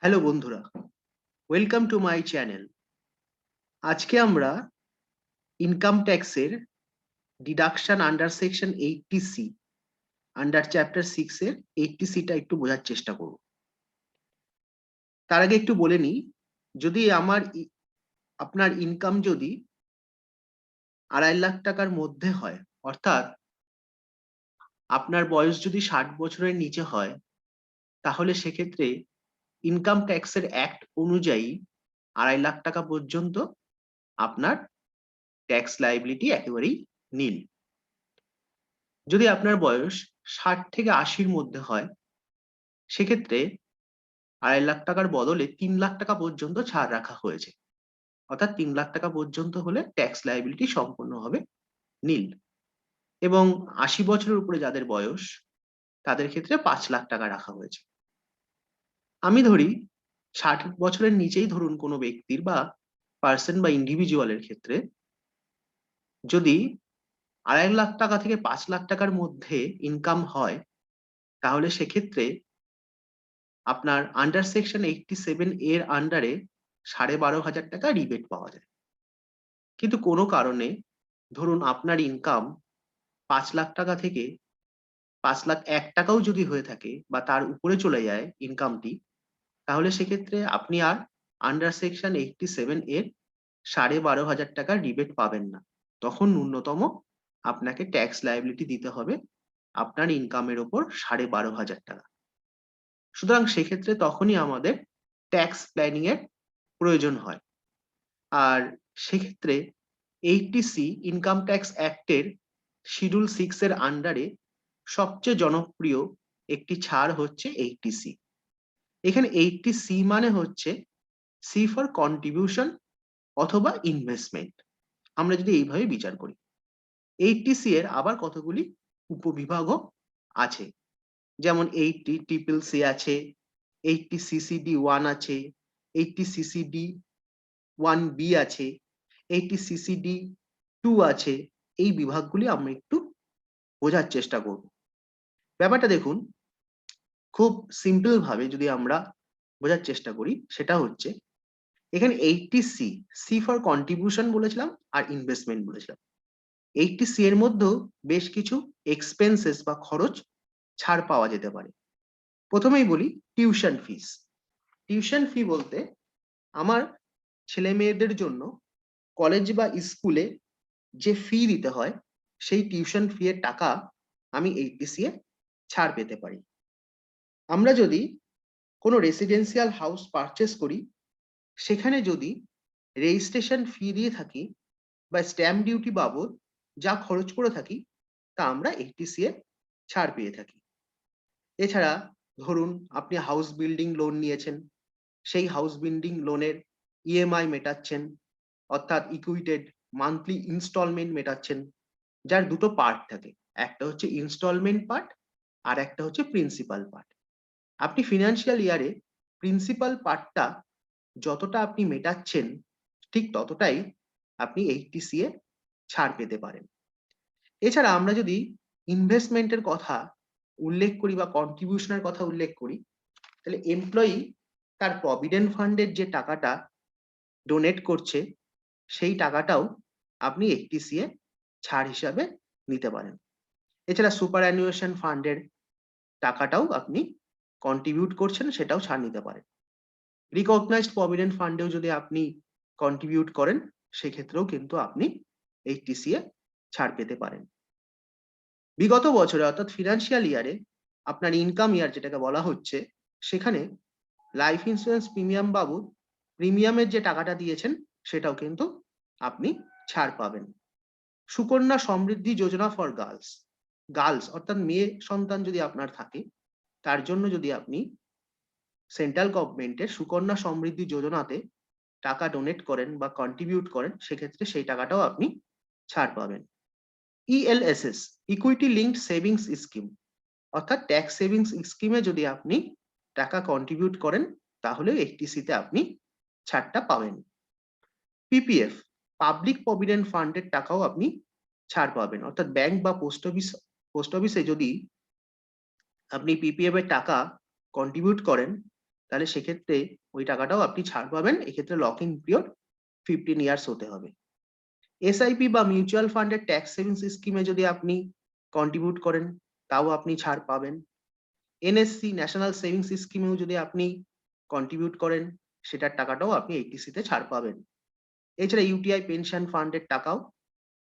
Hello বন্ধুরা, welcome to my channel. আজকে আমরা ইনকাম ট্যাক্সের deduction under section 80C under chapter 6 এর 80C একটু বোঝার চেষ্টা করব। তার আগে একটু বলে নিই, যদি আপনার ইনকাম যদি 2.5 লাখ টাকার মধ্যে হয়, অর্থাৎ আপনার বয়স যদি 60 বছরের নিচে হয়, তাহলে সেক্ষেত্রে ইনকাম ট্যাক্সের অ্যাক্ট অনুযায়ী 2.5 লাখ টাকা পর্যন্ত আপনার ট্যাক্স লায়াবিলিটি একেবারেই নীল। যদি আপনার বয়স 60 থেকে 80-র মধ্যে হয়, সেক্ষেত্রে 2.5 লাখ টাকার বদলে 3 লাখ টাকা পর্যন্ত ছাড় রাখা হয়েছে। অর্থাৎ 3 লাখ টাকা পর্যন্ত হলে ট্যাক্স লায়াবিলিটি সম্পূর্ণভাবে নীল। এবং 80 বছরের উপরে যাদের বয়স, তাদের ক্ষেত্রে 5 লাখ টাকা রাখা হয়েছে। আমি ধরি 60 বছরের নিচেই ধরুন কোনো ব্যক্তির বা পার্সন বা ইন্ডিভিজুয়ালের ক্ষেত্রে যদি 2.5 লাখ টাকা থেকে 5 লাখ টাকার মধ্যে ইনকাম হয়, তাহলে সেক্ষেত্রে আপনার আন্ডার সেকশন 87 এর আন্ডারে 12,500 টাকা রিবেট পাওয়া যায়। কিন্তু কোনো কারণে ধরুন আপনার ইনকাম 5 লাখ টাকা থেকে 5,01,000 টাকাও যদি হয়ে থাকে বা তার উপরে চলে যায় ইনকামটি, তাহলে সেক্ষেত্রে আপনি আর আন্ডার সেকশন 87 এর 12,500 টাকার রিবেট পাবেন না। তখন ন্যূনতম আপনাকে ট্যাক্স লায়াবিলিটি দিতে হবে আপনার ইনকামের ওপর 12,500 টাকা। সুতরাং সেক্ষেত্রে তখনই আমাদের ট্যাক্স প্ল্যানিং এর প্রয়োজন হয়। আর সেক্ষেত্রে 80C ইনকাম ট্যাক্স অ্যাক্টের শিডিউল 6 এর আন্ডারে সবচেয়ে জনপ্রিয় একটি ছাড় হচ্ছে 80C। এখানে 80C মানে হচ্ছে সি ফর কন্ট্রিবিউশন অথবা ইনভেস্টমেন্ট। আমরা যদি এইভাবে বিচার করি, 80C এর আবার কতগুলি উপবিভাগও আছে, যেমন 80CCC আছে, 80CCD1 আছে, 80CCD1B আছে, 80CCD2 আছে। এই বিভাগগুলি আমরা একটু বোঝার চেষ্টা করব। ব্যাপারটা দেখুন, খুব সিম্পল ভাবে যদি আমরা বোঝার চেষ্টা করি, সেটা হচ্ছে এখানে 80C, সি ফর কন্ট্রিবিউশন বলেছিলাম আর ইনভেস্টমেন্ট বলেছিলাম। 80C এর মধ্যেও বেশ কিছু এক্সপেন্সেস বা খরচ ছাড় পাওয়া যেতে পারে। প্রথমেই বলি টিউশন ফিস। টিউশন ফি বলতে আমার ছেলে মেয়েদের জন্য কলেজ বা স্কুলে যে ফি দিতে হয়, সেই টিউশন ফি এর টাকা আমি 80C এ ছাড় পেতে পারি। আমরা যদি কোনো রেসিডেন্সিয়াল হাউস পারচেস করি, সেখানে যদি রেজিস্ট্রেশন ফি দিয়ে থাকি বা স্ট্যাম্প ডিউটি বাবদ যা খরচ করে থাকি, তা আমরা 80C এ ছাড় পেয়ে থাকি। এছাড়া ধরুন আপনি হাউস বিল্ডিং লোন নিয়েছেন, সেই হাউস বিল্ডিং লোনের ইএমআই মেটাচ্ছেন, অর্থাৎ ইকুইটেড মান্থলি ইনস্টলমেন্ট মেটাচ্ছেন, যার দুটো পার্ট থাকে। একটা হচ্ছে ইনস্টলমেন্ট পার্ট আর একটা হচ্ছে প্রিন্সিপাল পার্ট। আপনি ফিনান্সিয়াল ইয়ারে প্রিন্সিপাল পার্টটা যতটা আপনি মেটাচ্ছেন, ঠিক ততটাই আপনি 80C এ ছাড় পেতে পারেন। এছাড়া আমরা যদি ইনভেস্টমেন্টের কথা উল্লেখ করি বা কন্ট্রিবিউশনের কথা উল্লেখ করি, তাহলে এমপ্লয়ি তার প্রভিডেন্ট ফান্ডের যে টাকাটা ডোনেট করছে, সেই টাকাটাও আপনি 80C এ ছাড় হিসাবে নিতে পারেন। এছাড়া সুপার অ্যানুয়েশন ফান্ডের টাকাটাও আপনি কন্ট্রিবিউট করছেন, সেটাও ছাড় নিতে পারেন। রিকগনাইজড প্রভিডেন্ট ফান্ডেও যদি আপনি কন্ট্রিবিউট করেন, সেক্ষেত্রেও কিন্তু আপনি 80C এ ছাড় পেতে পারেন। বিগত বছরে অর্থাৎ ফিনান্সিয়াল ইয়ারে আপনার ইনকাম ইয়ার যেটাকে বলা হচ্ছে, সেখানে লাইফ ইন্স্যুরেন্স প্রিমিয়াম বাবদ প্রিমিয়ামের যে টাকাটা দিয়েছেন, সেটাও কিন্তু আপনি ছাড় পাবেন। Sukanya Samriddhi Yojana for girls, girls অর্থাৎ মেয়ে সন্তান যদি আপনার থাকে, তার জন্য যদি আপনি সেন্ট্রাল গভর্নমেন্টের সুকন্যা সমৃদ্ধি যোজনাতে টাকা ডোনেট করেন বা কন্ট্রিবিউট করেন, সেক্ষেত্রে সেই টাকাটাও আপনি ছাড় পাবেন। ELSS, equity linked savings scheme, অর্থাৎ ট্যাক্স সেভিংস স্কিমে যদি আপনি টাকা কন্ট্রিবিউট করেন, তাহলে 80C তে আপনি ছাড়টা পাবেন। পিপিএফ, পাবলিক প্রভিডেন্ট ফান্ডের টাকাও আপনি ছাড় পাবেন, অর্থাৎ ব্যাংক বা পোস্ট অফিসে যদি আপনি পিপিএফ এর টাকা কন্ট্রিবিউট করেন, তাহলে সেক্ষেত্রে ওই টাকাটাও আপনি ছাড় পাবেন। এক্ষেত্রে লক ইন পিরিয়ড 15 ইয়ার্স হতে হবে। এসআইপি বা মিউচুয়াল ফান্ডের ট্যাক্স সেভিংস স্কিমে যদি আপনি কন্ট্রিবিউট করেন, তাও আপনি ছাড় পাবেন। এনএসসি ন্যাশনাল সেভিংস স্কিমেও যদি আপনি কন্ট্রিবিউট করেন, সেটার টাকাটাও আপনি 80C তে ছাড় পাবেন। এছাড়া ইউটিআই পেনশন ফান্ডের টাকাও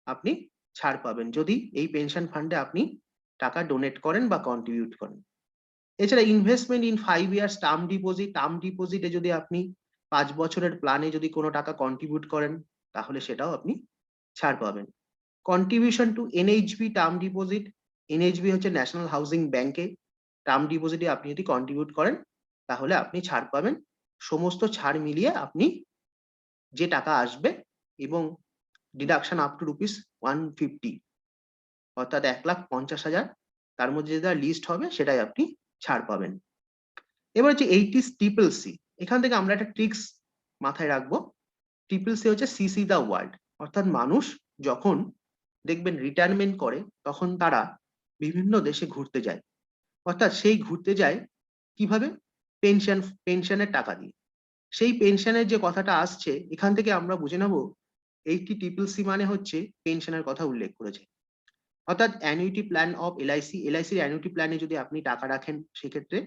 আপনি ছাড় পাবেন, যদি এই পেনশন ফান্ডে আপনি টাকা ডোনেট করেন বা কন্ট্রিবিউট করেন। এছাড়া ইনভেস্টমেন্ট ইন 5 ইয়ার্স টার্ম ডিপোজিটে যদি আপনি 5 বছরের প্ল্যানে যদি কোনো টাকা কন্ট্রিবিউট করেন, তাহলে সেটাও আপনি ছাড় পাবেন। Contribution to NHB term deposit, NHB হচ্ছে ন্যাশনাল হাউজিং ব্যাংকে টার্ম ডিপোজিটে আপনি যদি কন্ট্রিবিউট করেন, তাহলে আপনি ছাড় পাবেন। সমস্ত ছাড় মিলিয়ে আপনি যে টাকা আসবে এবং ডিডাকশন আপ টু রুপিস 150, অর্থাৎ 1,50,000, তার মধ্যে যেটা লিস্ট হবে সেটাই আপনি ছাড় পাবেন। এবার হচ্ছে 80 ট্রিপল সি। এখান থেকে আমরা একটা ট্রিক্স মাথায় রাখবো। ট্রিপল সি হচ্ছে সিসি দ্য ওয়ার্ল্ড, অর্থাৎ মানুষ যখন দেখবেন রিটায়ারমেন্ট করে, তখন তারা বিভিন্ন দেশে ঘুরতে যায়। অর্থাৎ সেই ঘুরতে যায় কিভাবে? পেনশনের টাকা দিয়ে। সেই পেনশনের যে কথাটা আসছে, এখান থেকে আমরা বুঝে নেব 80 ট্রিপল সি মানে হচ্ছে পেনশনের কথা উল্লেখ করেছে। অর্থাৎ অ্যানুইটি প্ল্যান অফ এলআইসি, এলআইসির অ্যানুইটি প্ল্যানে যদি আপনি টাকা রাখেন, সেক্ষেত্রে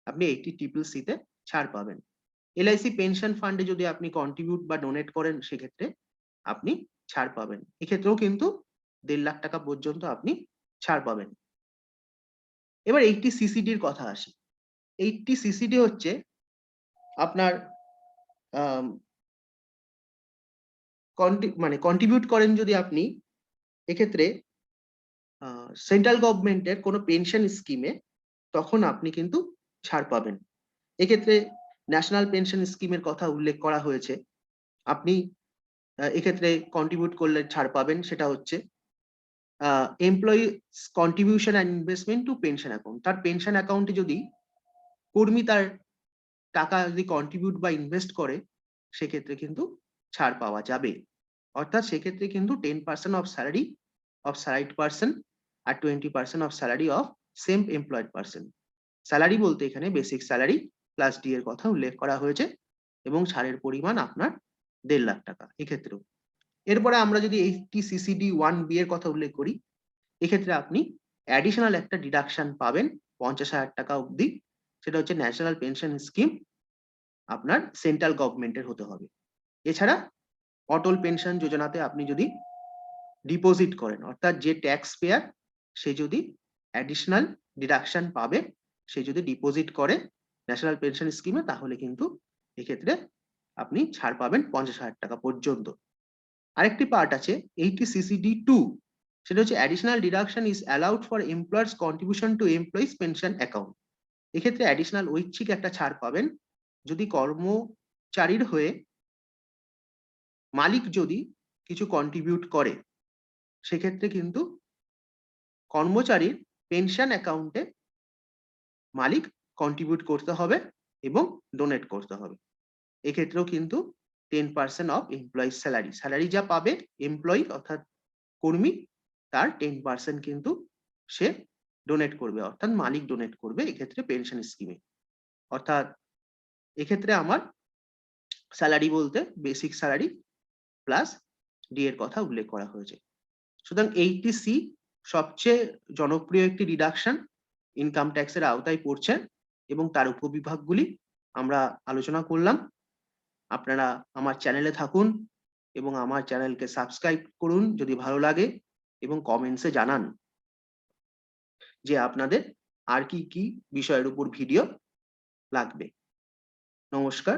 আপনি 80 ট্রিপল সি তে ছাড় পাবেন। এলআইসি পেনশন ফান্ডে যদি আপনি কন্ট্রিবিউট বা ডোনেট করেন, সেক্ষেত্রে আপনি ছাড় পাবেন। এক্ষেত্রেও কিন্তু 1.5 লাখ টাকা পর্যন্ত আপনি ছাড় পাবেন। এবার 80 সিসিডির কথা আসি। 80 সিসিডি হচ্ছে আপনার আম কন্ট্রিবিউট করেন যদি আপনি, এক্ষেত্রে সেন্ট্রাল গভর্নমেন্টের কোনো পেনশন স্কিমে, তখন আপনি কিন্তু ছাড় পাবেন। এক্ষেত্রে ন্যাশনাল পেনশন স্কিমের কথা উল্লেখ করা হয়েছে। আপনি এক্ষেত্রে কন্ট্রিবিউট করলে ছাড় পাবেন। সেটা হচ্ছে employee contribution and investment to pension account. তার পেনশন অ্যাকাউন্টে যদি কর্মী তার টাকা যদি কন্ট্রিবিউট বা ইনভেস্ট করে, সেক্ষেত্রে কিন্তু ছাড় পাওয়া যাবে। অর্থাৎ সেক্ষেত্রে কিন্তু 10% of salary of salaried person আর 20% of salary of same employed person. Salary বলতে এখানে বেসিক স্যালারি প্লাস ডি এর কথা উল্লেখ করা হয়েছে, এবং ছাড়ের পরিমাণ আপনার 1.5 লাখ টাকা এক্ষেত্রেও। এরপরে আমরা যদি 80 সিসিডি 1বি এর কথা উল্লেখ করি, এক্ষেত্রে আপনি অ্যাডিশনাল একটা ডিডাকশন পাবেন 50,000 টাকা অবধি। সেটা হচ্ছে ন্যাশনাল পেনশন স্কিম, আপনার সেন্ট্রাল গভর্নমেন্টের হতে হবে। এছাড়া অটল পেনশন যোজনাতে আপনি যদি ডিপোজিট করেন, অর্থাৎ যে ট্যাক্স পেয়ার সে যদি অ্যাডিশনাল ডিডাকশন পাবে, সে যদি ডিপোজিট করে ন্যাশনাল পেনশন স্কিমে, তাহলে কিন্তু এক্ষেত্রে আপনি ছাড় পাবেন 50,000 টাকা পর্যন্ত। আরেকটি পার্ট আছে 80 সিসিডি 2, সেটা হচ্ছে additional deduction is allowed for employers contribution to employees pension account. এক্ষেত্রে অ্যাডিশনাল ঐচ্ছিক একটা ছাড় পাবেন, যদি কর্মচারীর হয়ে মালিক যদি কিছু কন্ট্রিবিউট করে, সেক্ষেত্রে কিন্তু কর্মচারীর পেনশন অ্যাকাউন্টে মালিক কন্ট্রিবিউট করতে হবে এবং ডোনেট করতে হবে। এক্ষেত্রেও কিন্তু 10% অফ এমপ্লয়িজ স্যালারি, স্যালারি যা পাবে এমপ্লয়ি অর্থাৎ কর্মী, তার 10% কিন্তু সে ডোনেট করবে, অর্থাৎ মালিক ডোনেট করবে এক্ষেত্রে পেনশন স্কিমে। অর্থাৎ এক্ষেত্রে আমার স্যালারি বলতে বেসিক স্যালারি প্লাস ডি এর কথা উল্লেখ করা হয়েছে। সুতরাং 80C সবচেয়ে জনপ্রিয় একটি ডিডাকশন, ইনকাম ট্যাক্সের আওতায় পড়ছে, এবং তার উপবিভাগগুলি আমরা আলোচনা করলাম। আপনারা আমার চ্যানেলে থাকুন এবং আমার চ্যানেলকে সাবস্ক্রাইব করুন যদি ভালো লাগে, এবং কমেন্টসে জানান যে আপনাদের আর কি কি বিষয়ের উপর ভিডিও লাগবে। নমস্কার।